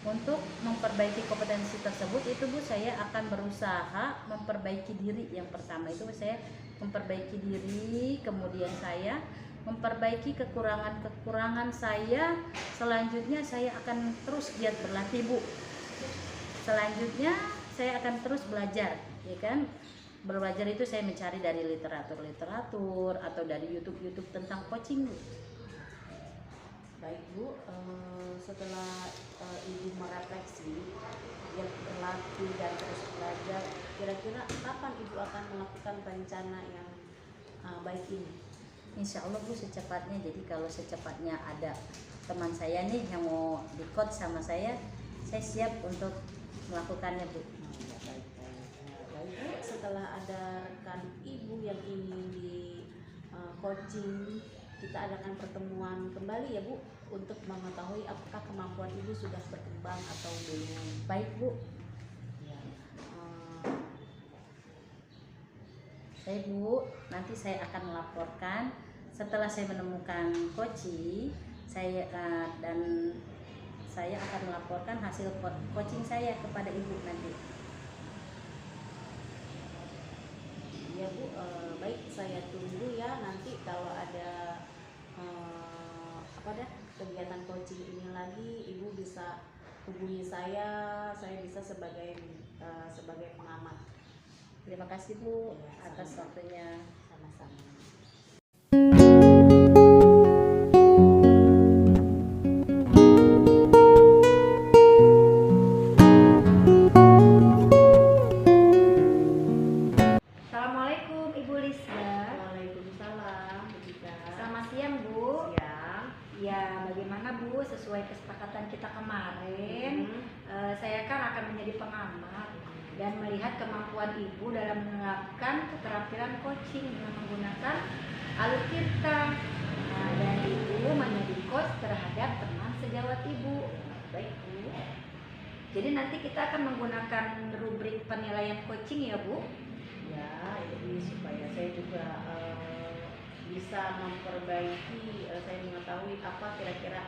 Untuk memperbaiki kompetensi tersebut itu Bu, saya akan berusaha memperbaiki diri. Yang pertama itu saya memperbaiki diri, kemudian saya memperbaiki kekurangan saya. Selanjutnya saya akan terus giat berlatih Bu. Selanjutnya saya akan terus belajar, ya kan? Belajar itu saya mencari dari literatur atau dari YouTube tentang coaching Bu. Baik Bu, setelah Ibu merefleksi, yang berlatih dan terus belajar, kira-kira kapan Ibu akan melakukan rencana yang baik ini? Insya Allah Bu secepatnya. Jadi kalau secepatnya ada teman saya nih yang mau di coach sama saya siap untuk melakukannya Bu. Baik Bu, setelah ada rekan Ibu yang ingin di coaching, kita adakan pertemuan kembali ya Bu, untuk mengetahui apakah kemampuan Ibu sudah berkembang atau belum. Baik Bu. Ya. Baik Bu, nanti saya akan melaporkan setelah saya menemukan coaching dan saya akan melaporkan hasil coaching saya kepada Ibu nanti. Ya Bu, baik, saya tunggu ya nanti kalau ada kegiatan coaching ini lagi, Ibu bisa hubungi saya bisa sebagai pengamat. Terima kasih Bu Ya, atas sama-sama. waktunya. Sama-sama. Assalamualaikum Ibu Lisda. Waalaikumsalam, Bu Cika. Selamat siang Bu. Siang. Ya, bagaimana Bu, sesuai kesepakatan kita kemarin, saya kan akan menjadi pengamat dan melihat kemampuan Ibu dalam menerapkan keterampilan coaching dengan menggunakan alutsista. Nah, dan Ibu menjadi coach terhadap teman sejawat Ibu. Baik Bu. Jadi nanti kita akan menggunakan rubrik penilaian coaching ya Bu. Ya, ini supaya saya juga bisa memperbaiki, saya mengetahui apa kira-kira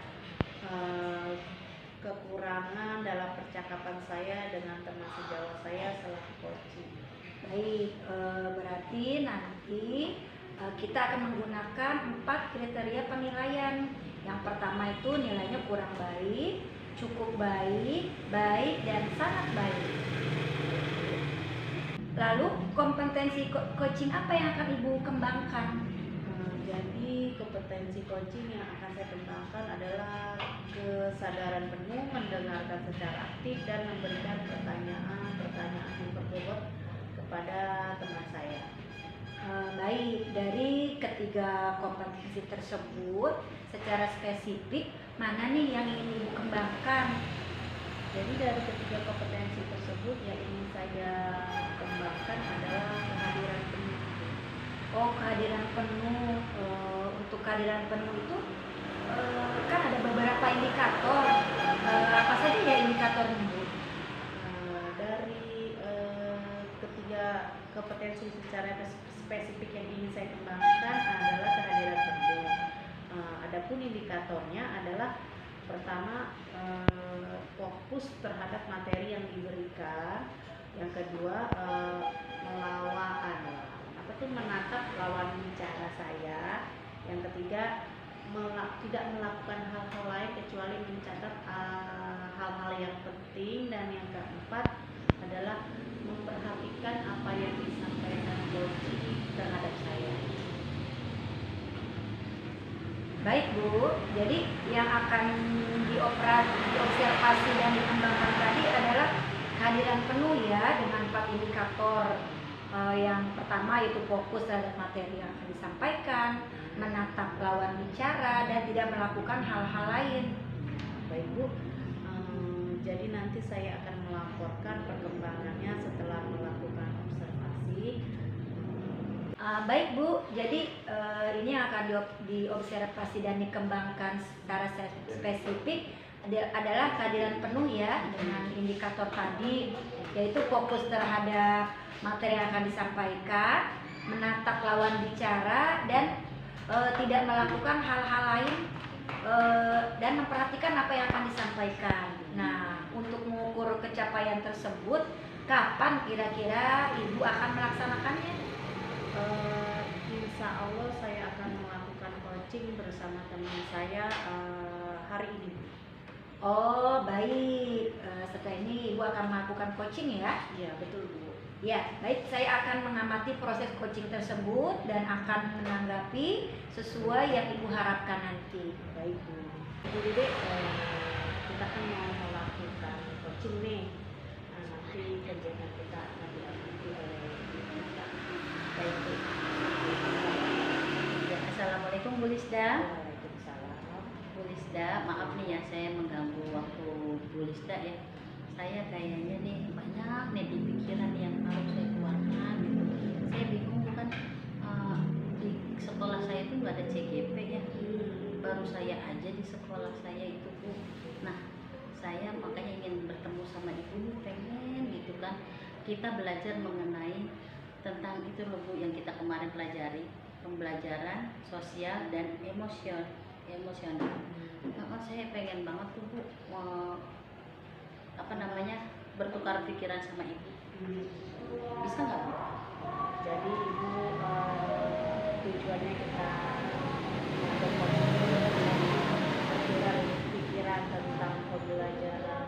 kekurangan dalam percakapan saya dengan teman sejawat saya selaku coaching. Baik, berarti nanti kita akan menggunakan 4 kriteria penilaian. Yang pertama itu nilainya kurang baik, cukup baik, baik, dan sangat baik. Lalu kompetensi coaching apa yang akan Ibu kembangkan? Jadi kompetensi coaching yang akan saya kembangkan adalah kesadaran penuh, mendengarkan secara aktif dan memberikan pertanyaan yang berbobot kepada teman saya. Baik, dari ketiga kompetensi tersebut secara spesifik mana nih yang ingin Ibu kembangkan? Jadi dari ketiga kompetensi tersebut yang ingin saya kembangkan adalah kehadiran penuh. Oh, kehadiran penuh. Untuk kehadiran penuh itu kan ada beberapa indikator. Apa saja ya indikatornya Bu? Dari ketiga kompetensi secara spesifik yang ingin saya kembangkan adalah kehadiran penuh. Adapun indikatornya adalah pertama fokus terhadap materi yang diberikan, yang kedua menatap lawan bicara saya, yang ketiga tidak melakukan hal-hal lain kecuali mencatat hal-hal yang penting, dan yang keempat adalah memperhatikan apa yang disampaikan coaching terhadap saya. Baik Bu, jadi yang akan diobservasi dan dikembangkan tadi adalah kehadiran penuh ya, dengan 4 indikator. Yang pertama itu fokus terhadap materi yang akan disampaikan, menatap lawan bicara, dan tidak melakukan hal-hal lain. Baik Bu, jadi nanti saya akan melaporkan perkembangannya setelah melakukan observasi. Baik Bu, jadi ini yang akan diobservasi dan dikembangkan secara spesifik adalah kehadiran penuh ya, dengan indikator tadi, yaitu fokus terhadap materi yang akan disampaikan, menatap lawan bicara, dan tidak melakukan hal-hal lain, dan memperhatikan apa yang akan disampaikan. Nah, untuk mengukur capaian tersebut, kapan kira-kira Ibu akan melaksanakannya? Insya Allah saya akan melakukan coaching bersama teman saya hari ini. Oh baik, setelah ini Ibu akan melakukan coaching ya? Iya betul Bu. Ya, baik, saya akan mengamati proses coaching tersebut dan akan menanggapi sesuai yang Ibu harapkan nanti. Baik Bu. Bu Dede, kita kan mau melakukan coaching nih. Nanti kegiatan kita akan diikuti oleh kita. Baik Bu. Ya, Assalamualaikum Bu Lisda. Waalaikumsalam. Bu Lisda, maaf nih ya saya mengganggu waktu Bu Lisda ya. Saya kayaknya nih banyak nih di pikiran yang harus saya keluarkan gitu. Saya bingung bukan di sekolah saya itu nggak ada CGP ya. Baru saya aja di sekolah saya itu Bu. Nah, saya makanya ingin bertemu sama Ibu nih, pengen gitu kan. Kita belajar mengenai tentang itu loh Bu yang kita kemarin pelajari, pembelajaran sosial dan emosional. Saya pengen banget tuh Bu bertukar pikiran sama Ibu. Bisa nggak Bu? Jadi ibu tujuannya kita berkomunikasi dan pikiran tentang pembelajaran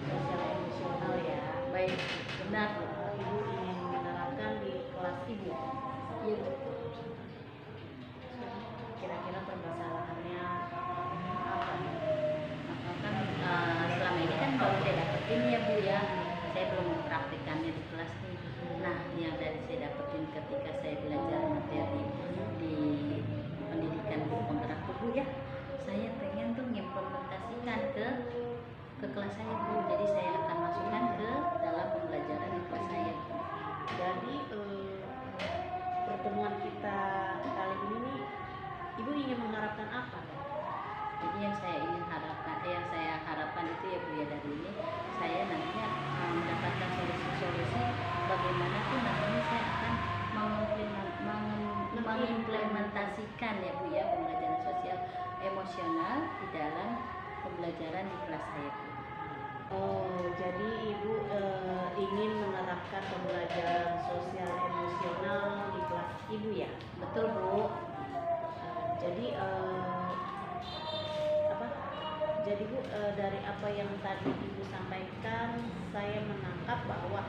sosial emosional ya. Baik, benar Bu. Ibu ingin menerapkan di kelas ibu. Iya Bu. Kira-kira permasalahannya apa nih? Kan selama ini kan baru saya dapetin ya Bu ya, saya belum mempraktikannya di kelas nih. Nah, yang dari saya dapetin ketika saya belajar materi di pendidikan guru penggerak tubuh ya, saya pengen tuh mengimplementasikan ke kelas saya Bu. Jadi saya akan masukkan ke dalam pembelajaran di kelas saya. Jadi pertemuan kita kali ini nih, ibu ingin mengharapkan apa? Jadi yang saya harapkan itu ya Bu ya, dari ini saya nantinya mendapatkan solusi-solusi bagaimana tuh nantinya saya akan mengimplementasikan ya Bu ya pembelajaran sosial emosional di dalam pembelajaran di kelas saya Bu. Oh, jadi ibu ingin menerapkan pembelajaran sosial emosional di kelas ibu ya? Betul Bu. Jadi Jadi Bu, dari apa yang tadi ibu sampaikan, saya menangkap bahwa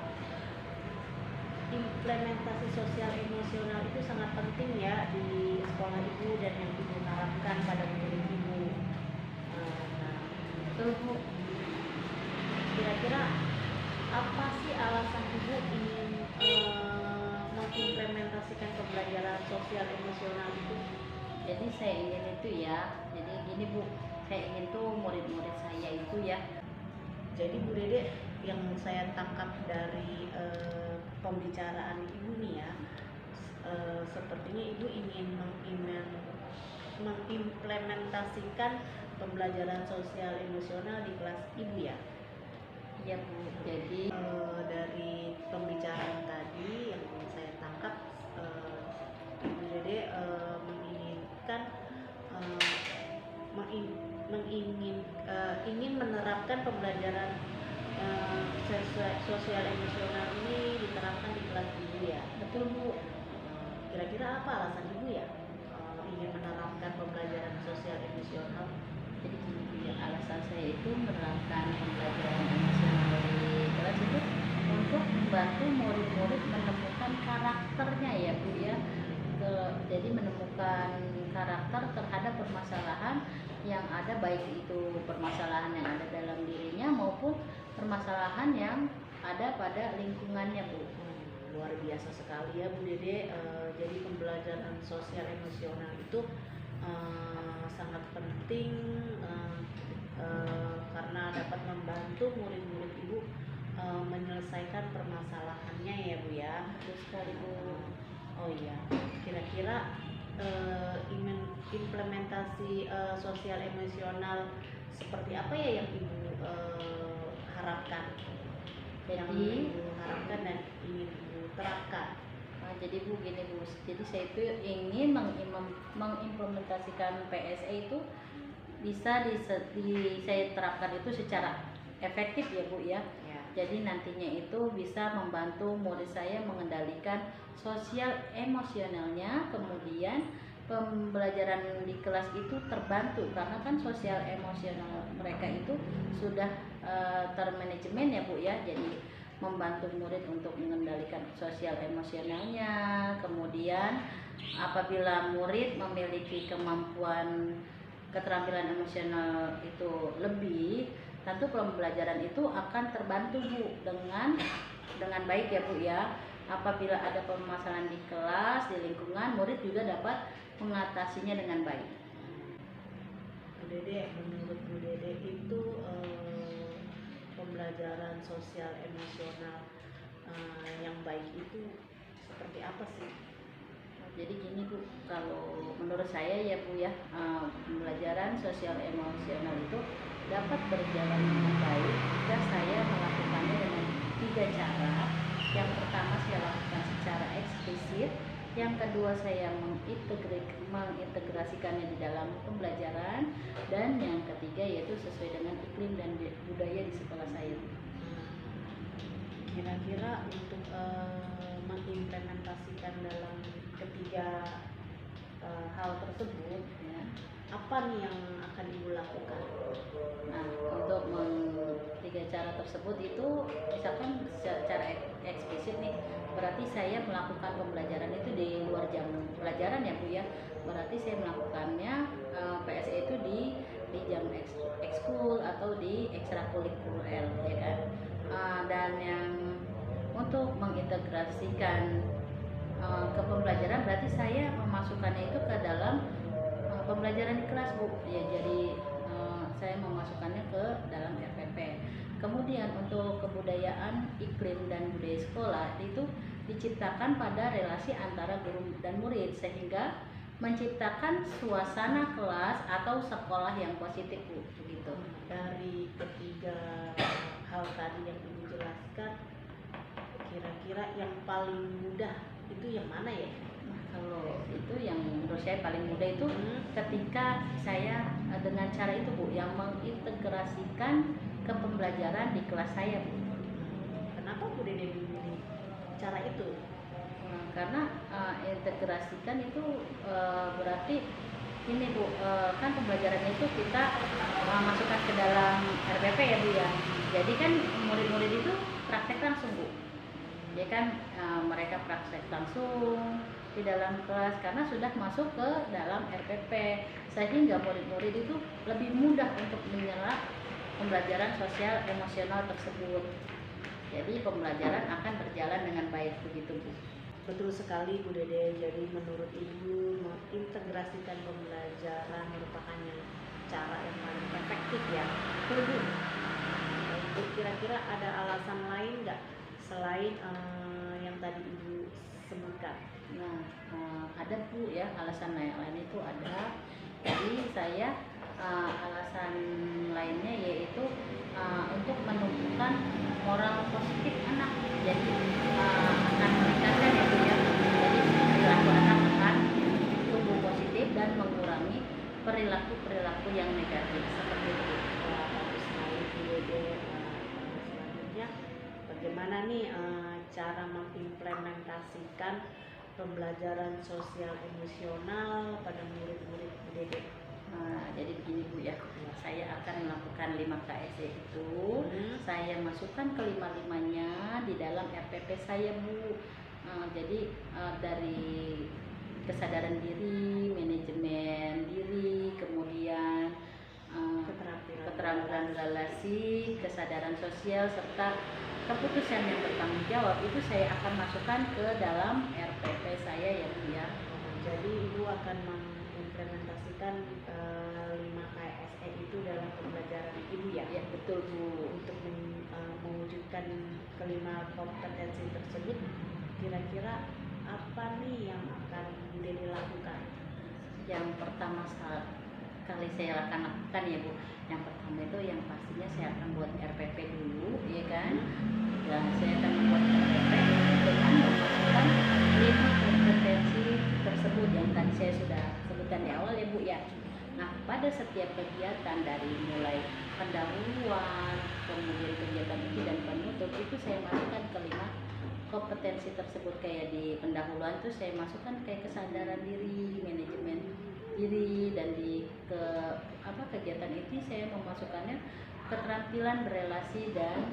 implementasi sosial emosional itu sangat penting ya di sekolah ibu dan yang ibu harapkan pada murid ibu. Nah, Betul Bu. kira-kira apa sih alasan ibu ingin mengimplementasikan pembelajaran sosial emosional itu? Jadi saya ingin itu ya. Jadi gini Bu, saya ingin tuh murid-murid saya itu ya. Jadi Bu Dede, yang saya tangkap dari pembicaraan ibu nih ya, sepertinya ibu ingin mengimplementasikan pembelajaran sosial emosional di kelas ibu ya. Iya Bu. Jadi Dari pembicaraan tadi yang saya tangkap, Bu Dede menginginkan ingin menerapkan pembelajaran sosial emosional ini diterapkan di kelas ibu ya. betul Bu. Kira-kira apa alasan ibu ya ingin menerapkan pembelajaran sosial emosional? Jadi gini Bu ya, alasan saya itu menerapkan pembelajaran emosional di kelas itu untuk membantu murid-murid menemukan karakternya ya Bu ya. Jadi menemukan karakter terhadap permasalahan yang ada, baik itu permasalahan yang ada dalam dirinya maupun permasalahan yang ada pada lingkungannya Bu. Luar biasa sekali ya Bu Dede. Jadi pembelajaran sosial emosional itu sangat penting karena dapat membantu murid-murid ibu menyelesaikan permasalahannya ya Bu ya. Betul sekali Bu. Oh iya, kira-kira implementasi sosial emosional seperti apa ya yang ibu harapkan? Yang Jadi ibu harapkan dan ingin ibu terapkan? jadi Bu gini Bu, jadi saya itu ingin mengimplementasikan PSE itu bisa saya terapkan itu secara efektif ya Bu ya. Ya. Jadi nantinya itu bisa membantu murid saya mengendalikan sosial emosionalnya, kemudian pembelajaran di kelas itu terbantu karena kan sosial emosional mereka itu sudah termanajemen ya Bu ya. Jadi membantu murid untuk mengendalikan sosial emosionalnya. Kemudian apabila murid memiliki kemampuan keterampilan emosional itu lebih, tentu pembelajaran itu akan terbantu Bu dengan baik ya Bu ya. Apabila ada permasalahan di kelas, di lingkungan, murid juga dapat mengatasinya dengan baik. Bu Dede, menurut Bu Dede itu pembelajaran sosial emosional yang baik itu seperti apa sih? Jadi gini Bu, kalau menurut saya ya Bu ya, pembelajaran sosial emosional itu dapat berjalan dengan baik jika saya melakukannya dengan 3 cara. Yang pertama saya lakukan secara eksplisit, yang kedua saya mengintegrasikannya di dalam pembelajaran, dan yang ketiga yaitu sesuai dengan iklim dan budaya di sekolah saya. Kira-kira untuk mengimplementasikan dalam ketiga hal tersebut, Ya. apa nih yang akan ibu lakukan? Nah, untuk tiga cara tersebut itu misalkan secara eksplisit nih, berarti saya melakukan pembelajaran itu di luar jam pelajaran ya Bu ya. Berarti saya melakukannya PSE itu di jam ekskul atau di ekstrakurikuler ya kan. Dan yang untuk mengintegrasikan ke pembelajaran berarti saya memasukkannya itu ke dalam pembelajaran di kelas Bu ya, jadi saya memasukkannya ke dalam RPP. Kemudian untuk kebudayaan, iklim dan budaya sekolah itu diciptakan pada relasi antara guru dan murid sehingga menciptakan suasana kelas atau sekolah yang positif Bu begitu. Dari ketiga hal tadi yang ibu jelaskan, kira-kira yang paling mudah itu yang mana ya? Nah, kalau itu yang menurut saya paling mudah itu ketika saya dengan cara itu Bu yang mengintegrasikan ke pembelajaran di kelas saya Bu. Kenapa Bu Dede memilih cara itu? Karena integrasikan itu berarti ini Bu, kan pembelajaran itu kita masukkan ke dalam RPP ya Bu ya. Jadi kan murid-murid itu praktek langsung Bu. Ya kan mereka praktek langsung di dalam kelas karena sudah masuk ke dalam RPP, sehingga murid-murid itu lebih mudah untuk menyerap pembelajaran sosial emosional tersebut. Jadi pembelajaran akan berjalan dengan baik begitu Bu. Betul sekali Bu Dede. Jadi menurut ibu mengintegrasikan pembelajaran merupakan cara yang paling efektif ya. Betul Bu. Ibu kira-kira ada alasan lain nggak selain yang tadi ibu sebutkan? Nah, ada Bu ya alasan lain itu ada. Jadi saya alasan lainnya yaitu untuk menumbuhkan moral positif anak. Jadi akan meningkatkan ya Bu ya. Jadi perilaku anak akan tumbuh positif dan mengurangi perilaku yang negatif seperti itu. Bagus sekali Bu Dede. Selanjutnya bagaimana nih cara mengimplementasikan pembelajaran sosial emosional pada murid-murid Bu Dede? Jadi begini Bu ya, saya akan melakukan 5 KSE itu, saya masukkan kelima-limanya di dalam RPP saya Bu. Jadi dari kesadaran diri, manajemen diri, kemudian keterampilan relasi, kesadaran sosial, serta keputusan yang bertanggung jawab itu saya akan masukkan ke dalam RPP saya ya Bu ya. Jadi ibu akan mengimplementasikan 5 KSE itu dalam pembelajaran ibu ya? Ya betul Bu. Untuk mewujudkan kelima kompetensi tersebut, kira-kira apa nih yang akan Bu Dede lakukan? Yang pertama kali saya akan lakukan ya Bu, yang pertama itu yang pastinya saya akan buat RPP dulu ya kan. Dan saya akan membuat RPP dengan memasukkan 5 kompetensi tersebut yang tadi saya sudah sebutkan di awal ya Bu ya. Nah, pada setiap kegiatan dari mulai pendahuluan, kemudian kegiatan inti dan penutup itu saya masukkan ke 5 kompetensi tersebut. Kayak di pendahuluan itu saya masukkan kayak kesadaran diri, manajemen diri, dan di kegiatan inti saya memasukkannya keterampilan berelasi dan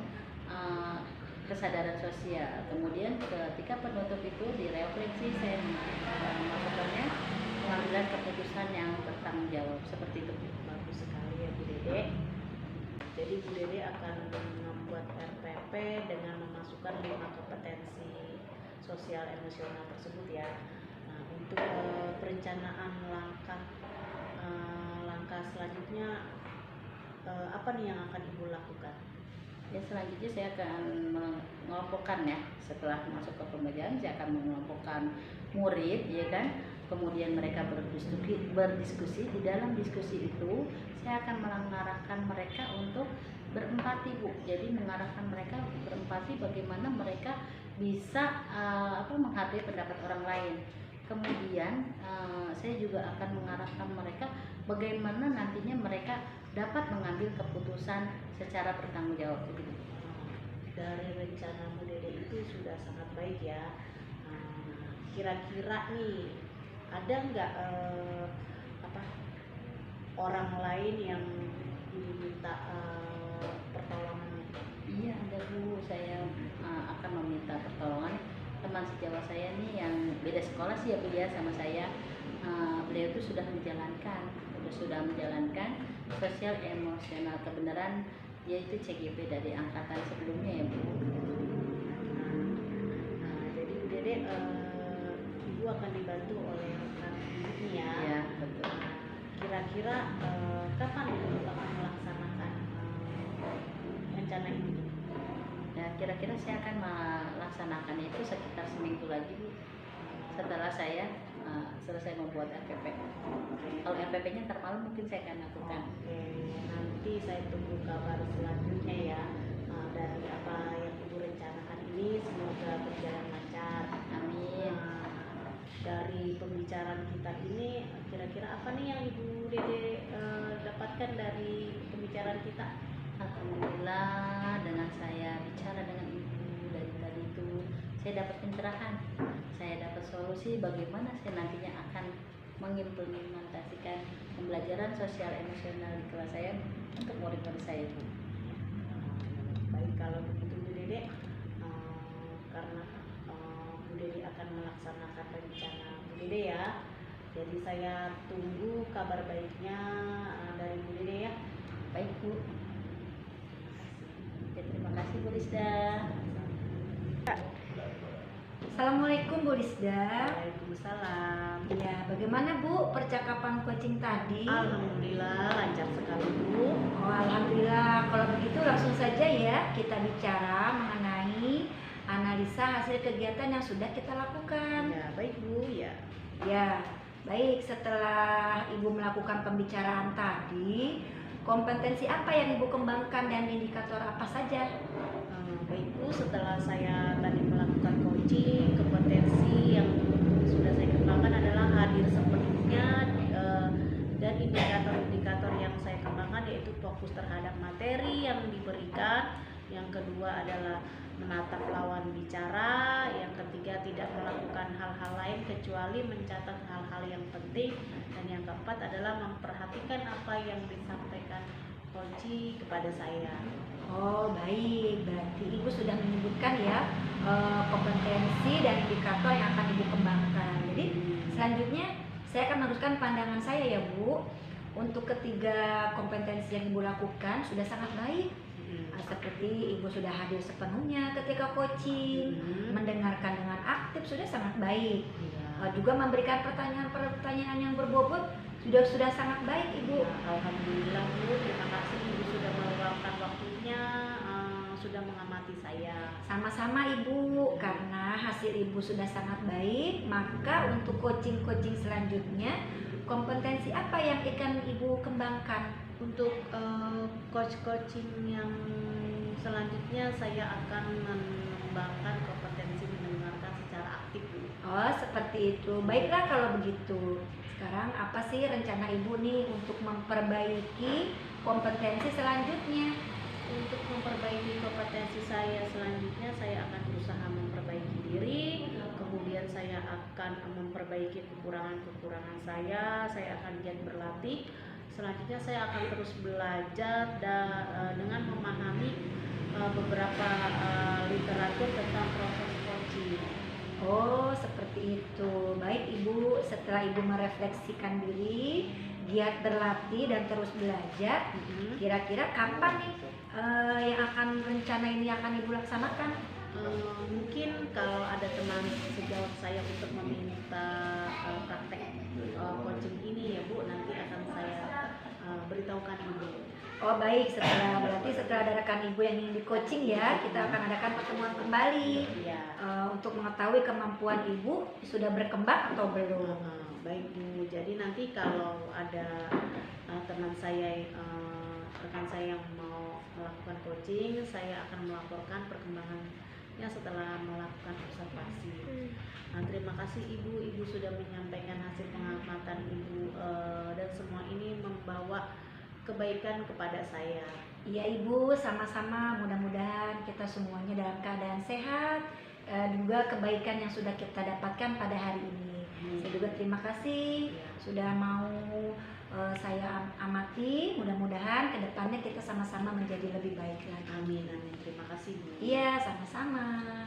kesadaran sosial. Kemudian ketika penutup itu direfleksi saya memasukkannya pengambilan keputusan yang bertanggung jawab seperti itu. Bagus sekali ya Bu Dede. Jadi Bu Dede akan membuat RPP dengan memasukkan 5 kompetensi sosial emosional tersebut ya. Nah, untuk perencanaan langkah selanjutnya apa nih yang akan ibu lakukan? Ya, selanjutnya saya akan mengelompokkan ya, setelah masuk ke pembelajaran saya akan mengelompokkan murid ya kan. Kemudian mereka berdiskusi. Di dalam diskusi itu saya akan mengarahkan mereka untuk berempati Bu. Jadi mengarahkan mereka berempati bagaimana mereka bisa menghargai pendapat orang lain. Kemudian saya juga akan mengarahkan mereka bagaimana nantinya mereka dapat mengambil keputusan secara bertanggung jawab begitu. Dari rencana Bu Dede itu sudah sangat baik ya. kira-kira nih ada nggak apa orang lain yang diminta pertolongan? Iya ada Bu, saya akan meminta pertolongan teman sejawat saya nih yang beda sekolah sih ya Bu ya sama saya. Beliau itu sudah menjalankan sosial emosional kebenaran, dia itu CGP dari angkatan sebelumnya ya Bu. Jadi Bu Dede, Ibu akan dibantu oleh rekan Ibu ya. Iya betul. Kira-kira kapan Ibu akan melaksanakan rencana ini? Ya kira-kira saya akan melaksanakan itu sekitar seminggu lagi Bu, setelah saya selesai membuat RPP. Kalau RPP-nya ntar malam mungkin saya akan lakukan. Oke, nanti saya tunggu kabar selanjutnya ya. Dari apa yang Ibu rencanakan ini semoga berjalan lancar. Amin. Dari pembicaraan kita ini kira-kira apa nih yang Ibu Dede dapatkan dari pembicaraan kita? Alhamdulillah dengan saya bicara dengan ibu dari tadi itu saya dapat pencerahan, saya dapat solusi bagaimana saya nantinya akan mengimplementasikan pembelajaran sosial emosional di kelas saya untuk murid-murid saya Bu. Baik, kalau begitu Bu Dede, karena Bu Dede akan melaksanakan rencana Bu Dede ya, jadi saya tunggu kabar baiknya dari Bu Dede ya. Baik Bu. Ya, terima kasih Bu Lisda. Assalamualaikum Bu Lisda. Waalaikumsalam. Ya, bagaimana Bu percakapan coaching tadi? Alhamdulillah lancar sekali Bu. Oh, alhamdulillah. Kalau begitu langsung saja ya kita bicara mengenai analisa hasil kegiatan yang sudah kita lakukan. Ya baik Bu ya. Ya, baik. Setelah Ibu melakukan pembicaraan tadi, kompetensi apa yang Ibu kembangkan dan indikator apa saja? Baik Bu, setelah saya tadi melakukan coaching, kompetensi yang sudah saya kembangkan adalah hadir sepenuhnya dan indikator-indikator yang saya kembangkan yaitu fokus terhadap materi yang diberikan. Yang kedua adalah menatap lawan bicara. Yang ketiga tidak melakukan hal-hal lain kecuali mencatat hal-hal yang penting. Dan yang keempat adalah memperhatikan apa yang disampaikan coach kepada saya. Oh, baik. Berarti Ibu sudah menyebutkan ya kompetensi dan indikator yang akan Ibu kembangkan. Jadi selanjutnya saya akan meneruskan pandangan saya ya Bu. Untuk ketiga kompetensi yang Ibu lakukan sudah sangat baik. Seperti Ibu sudah hadir sepenuhnya ketika coaching, mendengarkan dengan aktif sudah sangat baik. Juga memberikan pertanyaan-pertanyaan yang berbobot sudah sangat baik Ibu. Alhamdulillah Bu, terima kasih Ibu sudah meluangkan waktunya, sudah mengamati saya. Sama-sama Ibu, karena hasil Ibu sudah sangat baik, maka untuk coaching-coaching selanjutnya kompetensi apa yang akan Ibu kembangkan? Untuk coaching yang selanjutnya saya akan mengembangkan kompetensi mendengarkan secara aktif Bu. Oh, seperti itu. Baiklah kalau begitu. Sekarang apa sih rencana Ibu nih untuk memperbaiki kompetensi selanjutnya? Untuk memperbaiki kompetensi saya selanjutnya, saya akan berusaha memperbaiki diri. Kemudian saya akan memperbaiki kekurangan-kekurangan saya akan giat berlatih. Selanjutnya saya akan terus belajar dengan memahami beberapa literatur tentang proses coaching. Oh, seperti itu. Baik Ibu, setelah Ibu merefleksikan diri, giat berlatih dan terus belajar, kira-kira kapan nih yang akan rencana ini akan Ibu laksanakan? Mungkin kalau ada teman sejawat saya untuk meminta praktek coaching ini ya Bu, nanti akan saya beritahukan Ibu. Oh baik, berarti setelah ada rekan Ibu yang ingin di coaching ya, kita akan adakan pertemuan kembali untuk mengetahui kemampuan Ibu sudah berkembang atau belum. Baik Bu, jadi nanti kalau ada teman saya, rekan saya yang mau melakukan coaching, saya akan melaporkan perkembangannya setelah melakukan observasi. Terima kasih Ibu sudah menyampaikan hasil pengamatan Ibu dan semua ini membawa kebaikan kepada saya. Iya Ibu, sama-sama. Mudah-mudahan kita semuanya dalam keadaan sehat, juga kebaikan yang sudah kita dapatkan pada hari ini. Saya juga terima kasih sudah mau saya amati. Mudah-mudahan kedepannya kita sama-sama menjadi lebih baik lagi. Amin, amin. Terima kasih Bu. Iya, sama-sama.